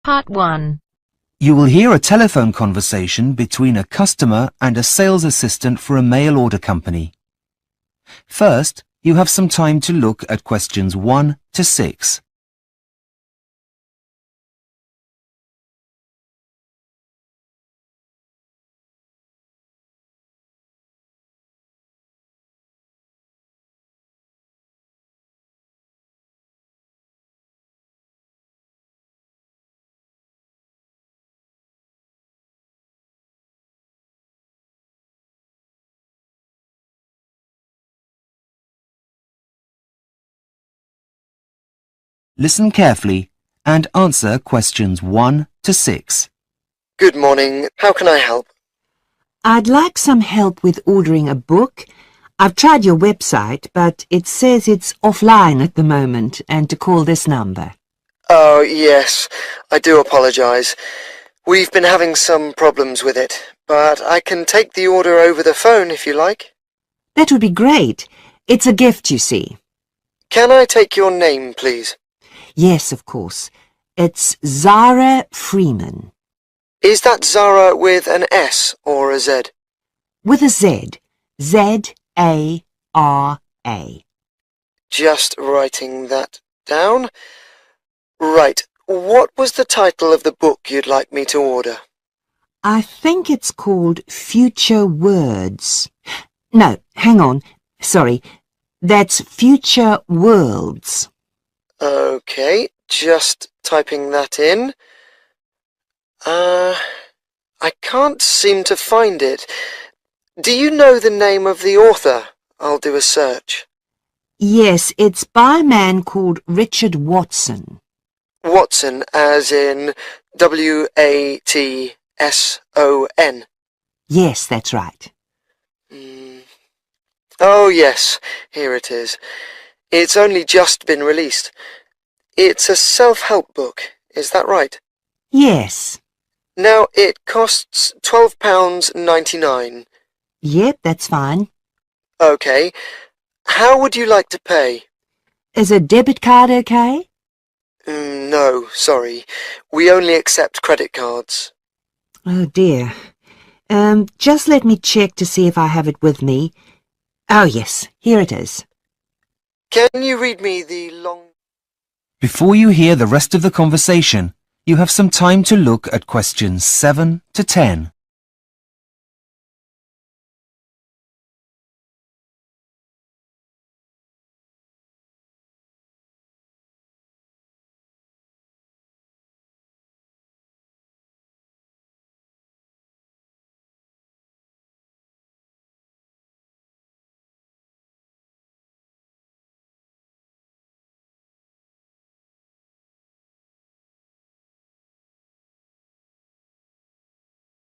Part 1. You will hear a telephone conversation between a customer and a sales assistant for a mail order company. First, you have some time to look at questions 1 to 6. Listen carefully and answer questions 1 to 6. Good morning. How can I help? I'd like some help with ordering a book. I've tried your website, but it says it's offline at the moment and to call this number. Oh, yes. I do apologise. We've been having some problems with it, but I can take the order over the phone if you like. That would be great. It's a gift, you see. Can I take your name, please? Yes, of course. It's Zara Freeman. Is that Zara with an S or a Z? With a Z. Z-A-R-A. Just writing that down. Right. What was the title of the book you'd like me to order? I think it's called Future Words. No, hang on. Sorry. That's Future Worlds. Okay, just typing that in. I can't seem to find it. Do you know the name of the author? I'll do a search. Yes, it's by a man called Richard Watson. Watson, as in W-A-T-S-O-N. Yes, that's right. Oh, yes, here it is. It's only just been released. It's a self-help book, is that right? Yes. Now, it costs £12.99. Yep, that's fine. OK. How would you like to pay? Is a debit card okay? No, sorry. We only accept credit cards. Oh, dear. Just let me check to see if I have it with me. Oh, yes, here it is. Can you read me the long... Before you hear the rest of the conversation, you have some time to look at questions 7 to 10.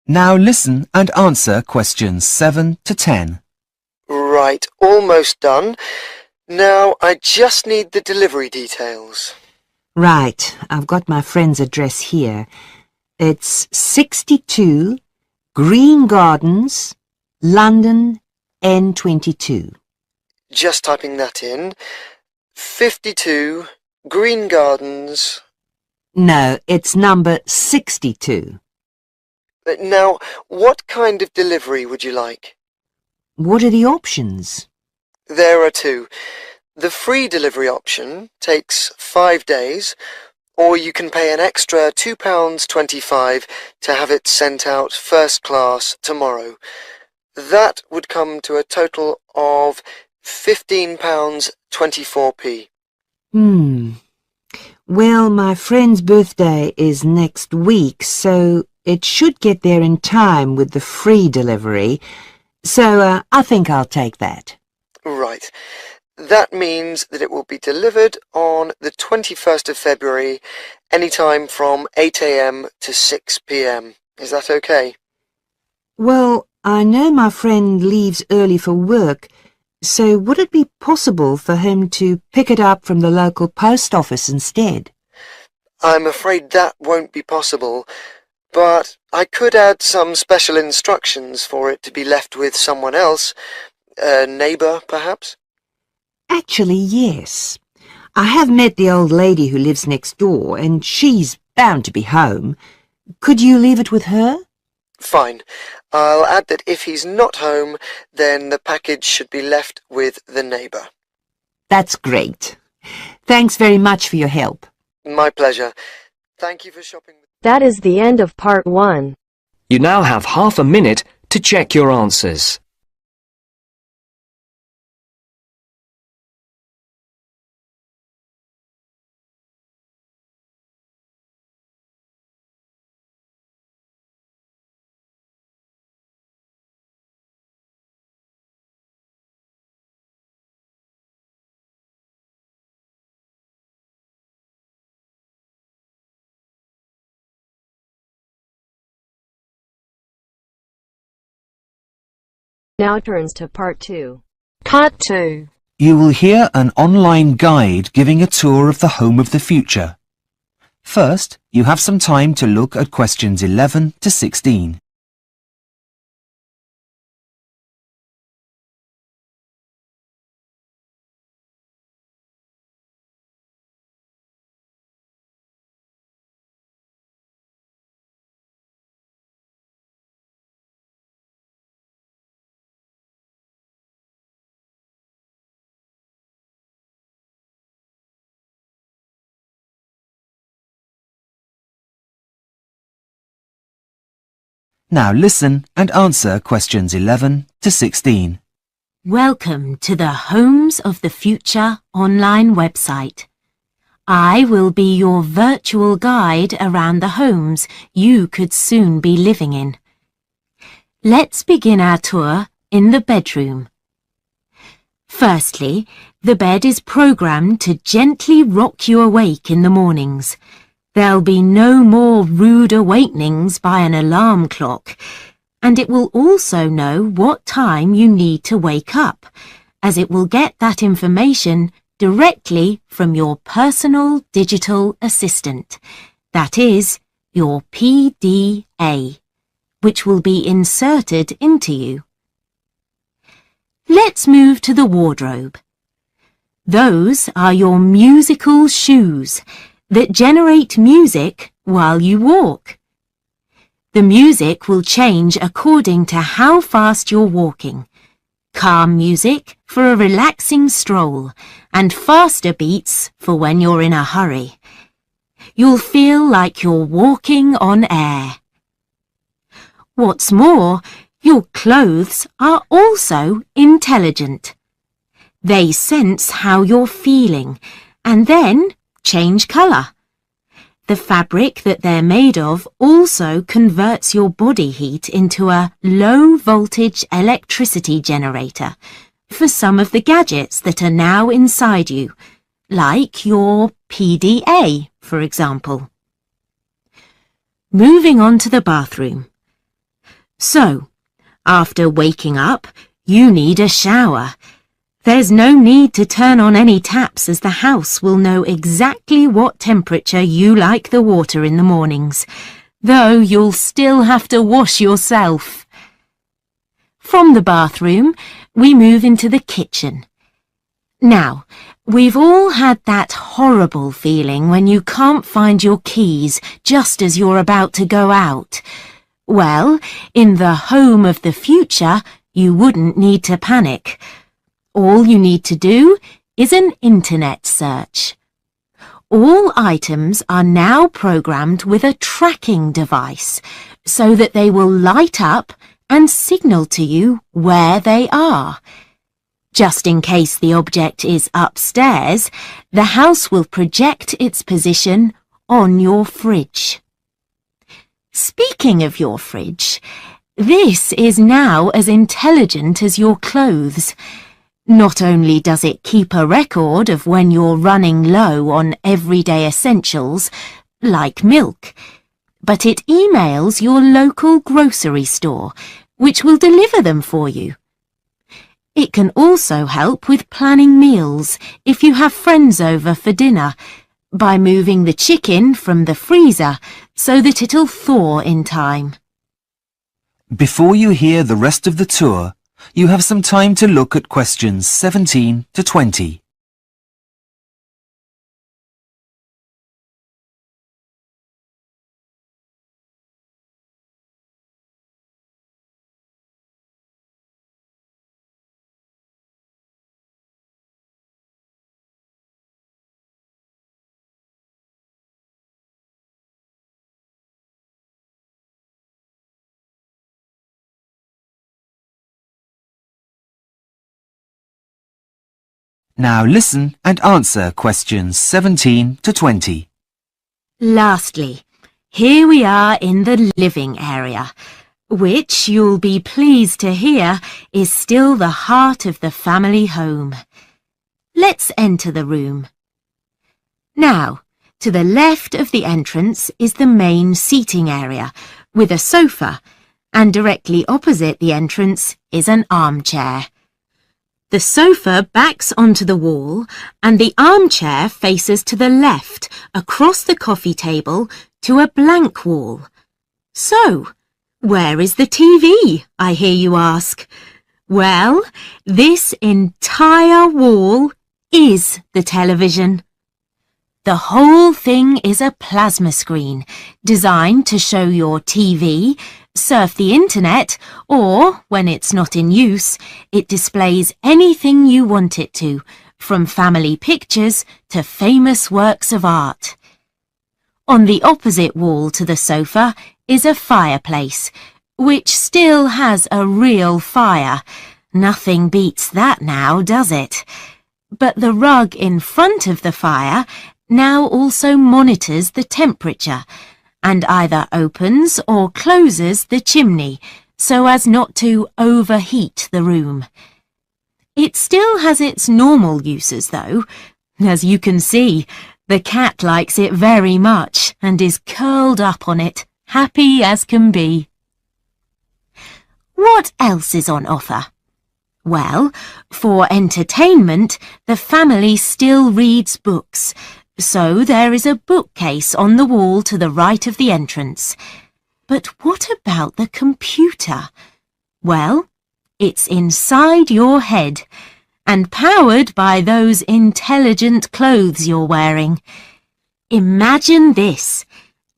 Now listen and answer questions 7 to 10. Right, almost done. Now, I just need the delivery details. Right, I've got my friend's address here. It's 62 Green Gardens, London, N22. Just typing that in. 52 Green Gardens. No, it's number 62. Now, what kind of delivery would you like? What are the options? There are two. The free delivery option takes 5 days, or you can pay an extra £2.25 to have it sent out first class tomorrow. That would come to a total of £15.24p. Well, my friend's birthday is next week, so it should get there in time with the free delivery. So I think I'll take that. Right. That means that it will be delivered on the 21st of February, any time from 8 a.m. to 6 p.m. Is that okay? Well, I know my friend leaves early for work, so would it be possible for him to pick it up from the local post office instead? I'm afraid that won't be possible, but I could add some special instructions for it to be left with someone else, a neighbour, perhaps? Actually, yes. I have met the old lady who lives next door, and she's bound to be home. Could you leave it with her? Fine. I'll add that if he's not home, then the package should be left with the neighbour. That's great. Thanks very much for your help. My pleasure. Thank you for shopping. That is the end of part 1. You now have half a minute to check your answers. Now turns to part 2. Part 2. You will hear an online guide giving a tour of the home of the future. First, you have some time to look at questions 11 to 16. Now listen and answer questions 11 to 16. Welcome to the Homes of the Future online website. I will be your virtual guide around the homes you could soon be living in. Let's begin our tour in the bedroom. Firstly, the bed is programmed to gently rock you awake in the mornings. There'll be no more rude awakenings by an alarm clock, and it will also know what time you need to wake up, as it will get that information directly from your personal digital assistant, that is, your PDA, which will be inserted into you. Let's move to the wardrobe. Those are your musical shoes that generate music while you walk. The music will change according to how fast you're walking. Calm music for a relaxing stroll and faster beats for when you're in a hurry. You'll feel like you're walking on air. What's more, your clothes are also intelligent. They sense how you're feeling and then change colour. The fabric that they're made of also converts your body heat into a low-voltage electricity generator for some of the gadgets that are now inside you, like your PDA, for example. Moving on to the bathroom. So, after waking up, you need a shower. There's no need to turn on any taps as the house will know exactly what temperature you like the water in the mornings, though you'll still have to wash yourself. From the bathroom, we move into the kitchen. Now, we've all had that horrible feeling when you can't find your keys just as you're about to go out. Well, in the home of the future, you wouldn't need to panic. All you need to do is an internet search. All items are now programmed with a tracking device so that they will light up and signal to you where they are. Just in case the object is upstairs, the house will project its position on your fridge. Speaking of your fridge, this is now as intelligent as your clothes. Not only does it keep a record of when you're running low on everyday essentials, like milk, but it emails your local grocery store, which will deliver them for you. It can also help with planning meals if you have friends over for dinner, by moving the chicken from the freezer so that it'll thaw in time. Before you hear the rest of the tour, you have some time to look at questions 17 to 20. Now listen and answer questions 17 to 20. Lastly, here we are in the living area, which you'll be pleased to hear is still the heart of the family home. Let's enter the room. Now, to the left of the entrance is the main seating area with a sofa, and directly opposite the entrance is an armchair. The sofa backs onto the wall and the armchair faces to the left across the coffee table to a blank wall. So, where is the TV, I hear you ask? Well, this entire wall is the television. The whole thing is a plasma screen designed to show your TV, surf the internet, or, when it's not in use, it displays anything you want it to, from family pictures to famous works of art. On the opposite wall to the sofa is a fireplace, which still has a real fire. Nothing beats that now, does it? But the rug in front of the fire now also monitors the temperature and either opens or closes the chimney so as not to overheat the room. It still has its normal uses though. As you can see, the cat likes it very much and is curled up on it, happy as can be. What else is on offer? Well, for entertainment, the family still reads books. So there is a bookcase on the wall to the right of the entrance. But what about the computer? Well, it's inside your head and powered by those intelligent clothes you're wearing. Imagine this.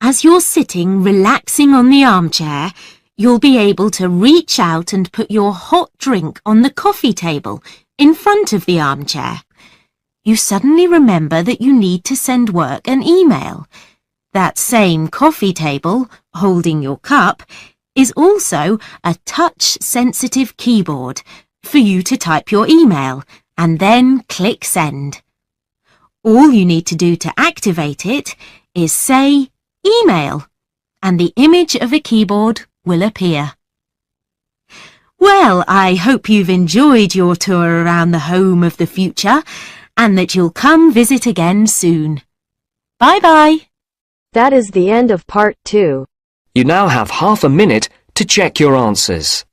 As you're sitting relaxing on the armchair, you'll be able to reach out and put your hot drink on the coffee table in front of the armchair. You suddenly remember that you need to send work an email. That same coffee table, holding your cup, is also a touch-sensitive keyboard for you to type your email and then click send. All you need to do to activate it is say email, and the image of a keyboard will appear. Well, I hope you've enjoyed your tour around the home of the future and that you'll come visit again soon. Bye-bye. That is the end of part 2. You now have half a minute to check your answers.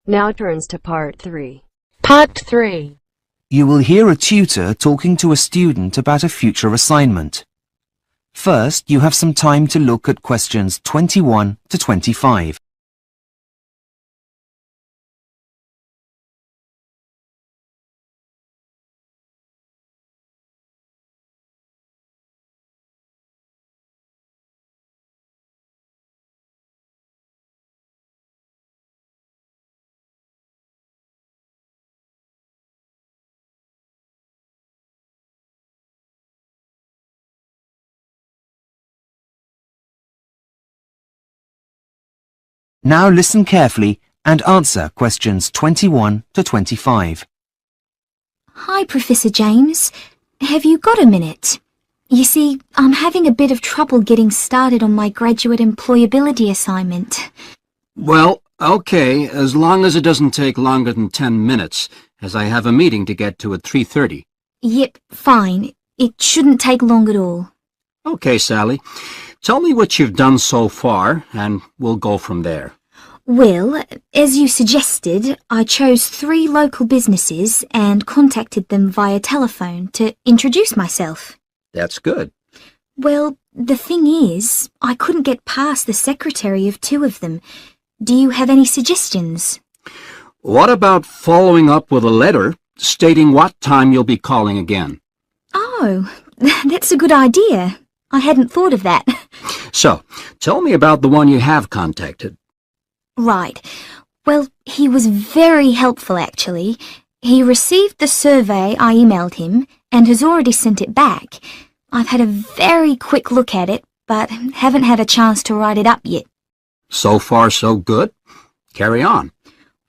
Now turns to part 3. Part 3. You will hear a tutor talking to a student about a future assignment. First, you have some time to look at questions 21 to 25. Now listen carefully and answer questions 21 to 25. Hi, Professor James. Have you got a minute? You see, I'm having a bit of trouble getting started on my graduate employability assignment. Well, okay, as long as it doesn't take longer than 10 minutes, as I have a meeting to get to at 3:30. Yep, fine. It shouldn't take long at all. Okay, Sally. Tell me what you've done so far, and we'll go from there. Well, as you suggested, I chose 3 local businesses and contacted them via telephone to introduce myself. That's good. Well, the thing is, I couldn't get past the secretary of 2 of them. Do you have any suggestions? What about following up with a letter stating what time you'll be calling again? Oh, that's a good idea. I hadn't thought of that. So, tell me about the one you have contacted. Right. Well, he was very helpful, actually. He received the survey I emailed him and has already sent it back. I've had a very quick look at it, but haven't had a chance to write it up yet. So far, so good. Carry on.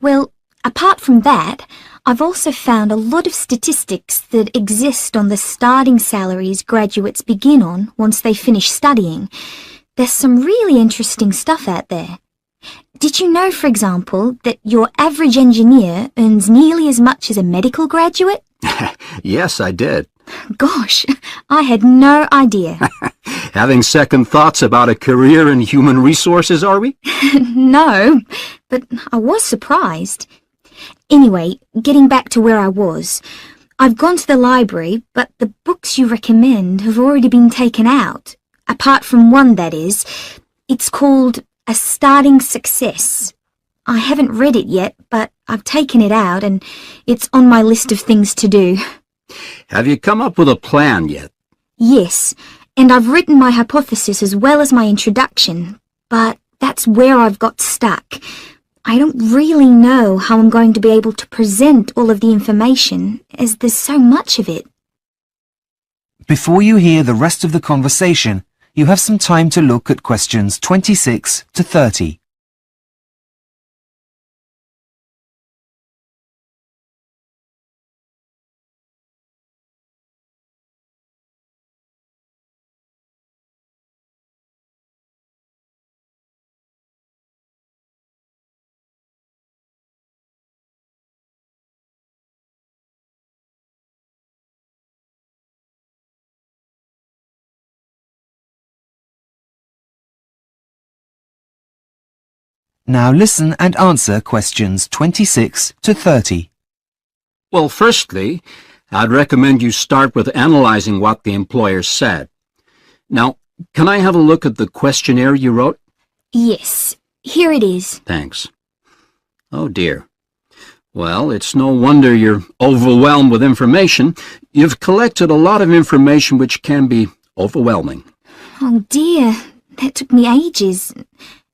Well, apart from that, I've also found a lot of statistics that exist on the starting salaries graduates begin on once they finish studying. There's some really interesting stuff out there. Did you know, for example, that your average engineer earns nearly as much as a medical graduate? Yes, I did. Gosh, I had no idea. Having second thoughts about a career in human resources, are we? No, but I was surprised. Anyway, getting back to where I was, I've gone to the library, but the books you recommend have already been taken out. Apart from one, that is. It's called A Starting Success. I haven't read it yet, but I've taken it out and it's on my list of things to do. Have you come up with a plan yet? Yes, and I've written my hypothesis as well as my introduction, but that's where I've got stuck. I don't really know how I'm going to be able to present all of the information, as there's so much of it. Before you hear the rest of the conversation, you have some time to look at questions 26 to 30. Now listen and answer questions 26 to 30. Well, firstly, I'd recommend you start with analyzing what the employer said. Now, can I have a look at the questionnaire you wrote? Yes, here it is. Thanks. Oh, dear. Well, it's no wonder you're overwhelmed with information. You've collected a lot of information which can be overwhelming. Oh dear, that took me ages.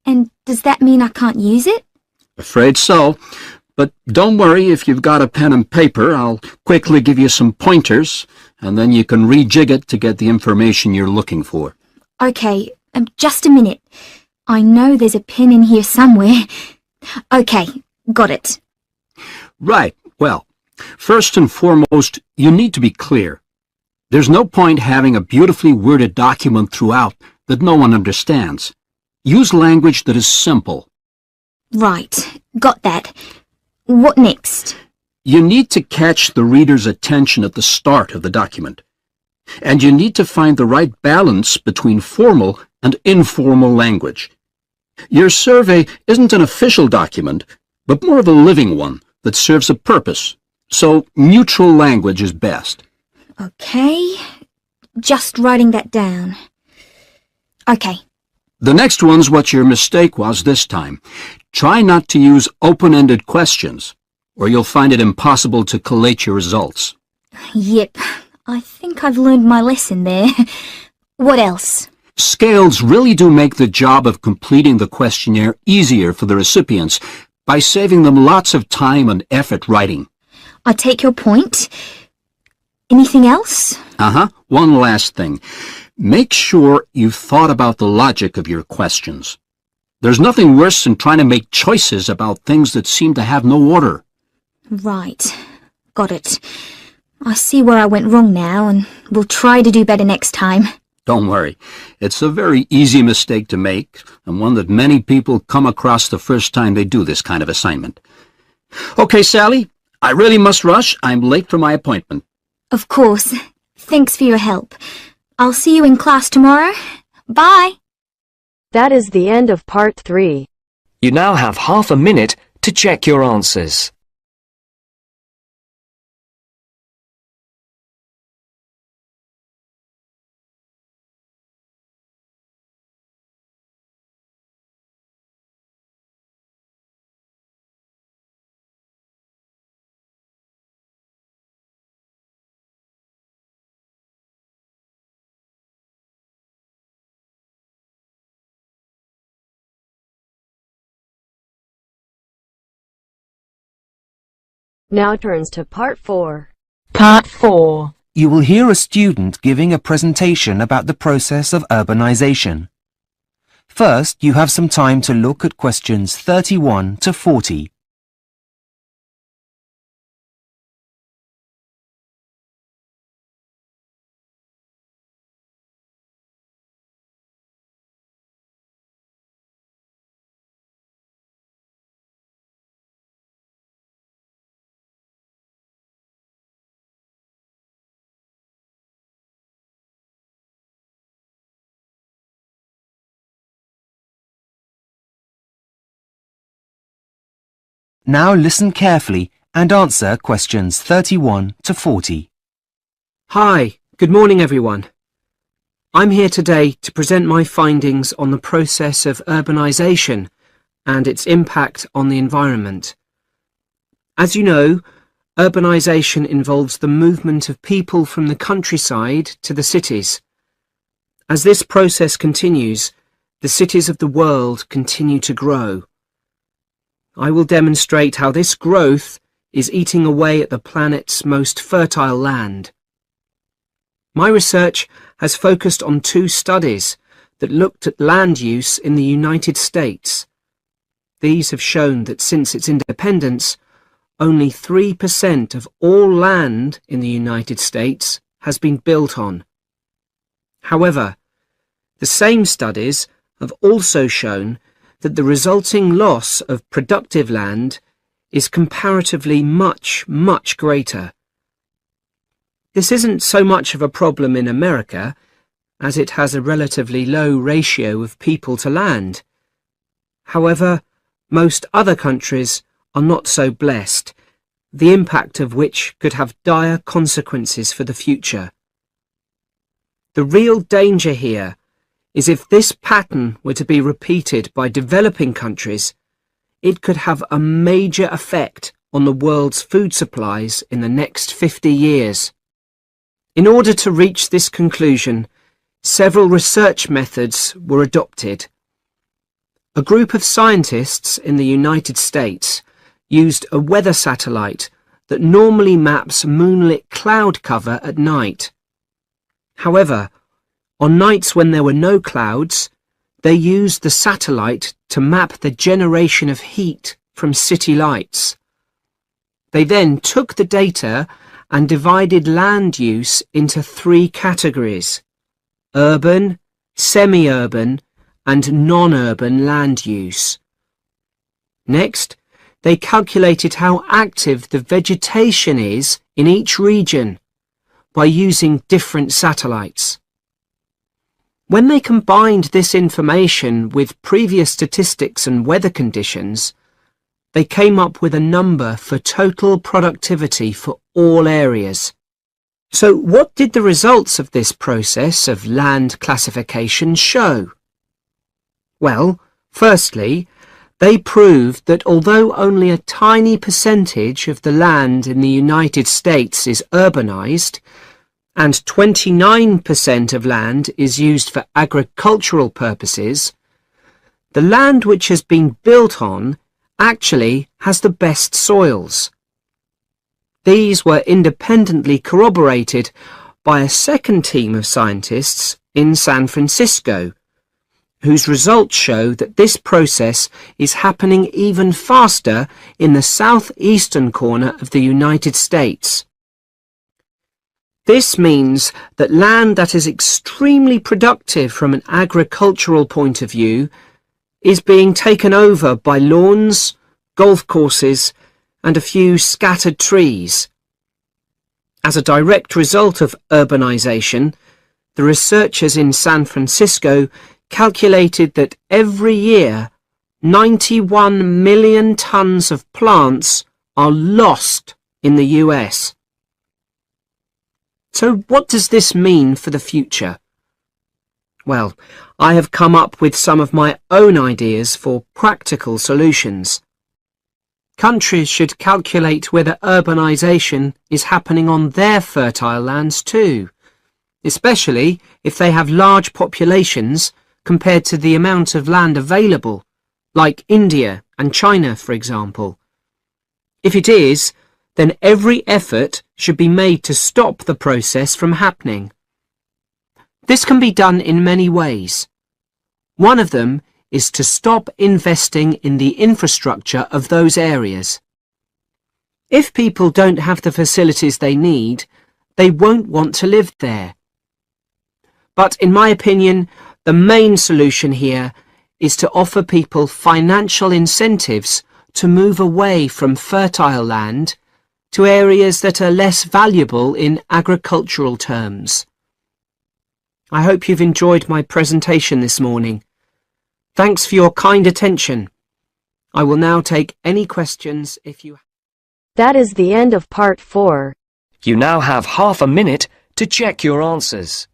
And does that mean I can't use it? Afraid so. But don't worry, if you've got a pen and paper, I'll quickly give you some pointers, and then you can rejig it to get the information you're looking for. Okay, just a minute. I know there's a pen in here somewhere. Okay, got it. Right. Well, first and foremost, you need to be clear. There's no point having a beautifully worded document throughout that no one understands. Use language that is simple. Right, got that. What next? You need to catch the reader's attention at the start of the document. And you need to find the right balance between formal and informal language. Your survey isn't an official document, but more of a living one that serves a purpose. So neutral language is best. Okay, just writing that down. Okay. The next one's what your mistake was this time. Try not to use open-ended questions, or you'll find it impossible to collate your results. Yep, I think I've learned my lesson there. What else? Scales really do make the job of completing the questionnaire easier for the recipients by saving them lots of time and effort writing. I take your point. Anything else? One last thing. Make sure you've thought about the logic of your questions. There's nothing worse than trying to make choices about things that seem to have no order. Right. Got it. I see where I went wrong now, and we'll try to do better next time. Don't worry. It's a very easy mistake to make, and one that many people come across the first time they do this kind of assignment. Okay, Sally, I really must rush. I'm late for my appointment. Of course. Thanks for your help. I'll see you in class tomorrow. Bye. That is the end of part 3. You now have half a minute to check your answers. Now turns to Part 4. Part 4. You will hear a student giving a presentation about the process of urbanization. First, you have some time to look at questions 31 to 40. Now listen carefully and answer questions 31 to 40. Hi, good morning everyone. I'm here today to present my findings on the process of urbanisation and its impact on the environment. As you know, urbanisation involves the movement of people from the countryside to the cities. As this process continues, the cities of the world continue to grow. I will demonstrate how this growth is eating away at the planet's most fertile land. My research has focused on 2 studies that looked at land use in the United States. These have shown that since its independence, only 3% of all land in the United States has been built on. However, the same studies have also shown that the resulting loss of productive land is comparatively much greater. This isn't so much of a problem in America, as it has a relatively low ratio of people to land. However, most other countries are not so blessed, the impact of which could have dire consequences for the future. The real danger here is if this pattern were to be repeated by developing countries, it could have a major effect on the world's food supplies in the next 50 years. In order to reach this conclusion, several research methods were adopted. A group of scientists in the United States used a weather satellite that normally maps moonlit cloud cover at night. However, on nights when there were no clouds, they used the satellite to map the generation of heat from city lights. They then took the data and divided land use into 3 categories: urban, semi-urban, and non-urban land use. Next, they calculated how active the vegetation is in each region by using different satellites. When they combined this information with previous statistics and weather conditions, they came up with a number for total productivity for all areas. So what did the results of this process of land classification show? Well, firstly, they proved that although only a tiny percentage of the land in the United States is urbanized, and 29% of land is used for agricultural purposes, the land which has been built on actually has the best soils. These were independently corroborated by a second team of scientists in San Francisco, whose results show that this process is happening even faster in the southeastern corner of the United States. This means that land that is extremely productive from an agricultural point of view is being taken over by lawns, golf courses, and a few scattered trees. As a direct result of urbanization, the researchers in San Francisco calculated that every year 91 million tons of plants are lost in the US. So what does this mean for the future? Well, I have come up with some of my own ideas for practical solutions. Countries should calculate whether urbanization is happening on their fertile lands too, especially if they have large populations compared to the amount of land available, like India and China, for example. If it is, then every effort should be made to stop the process from happening. This can be done in many ways. One of them is to stop investing in the infrastructure of those areas. If people don't have the facilities they need, they won't want to live there. But in my opinion, the main solution here is to offer people financial incentives to move away from fertile land to areas that are less valuable in agricultural terms. I hope you've enjoyed my presentation this morning. Thanks for your kind attention. I will now take any questions if you... That is the end of part 4. You now have half a minute to check your answers.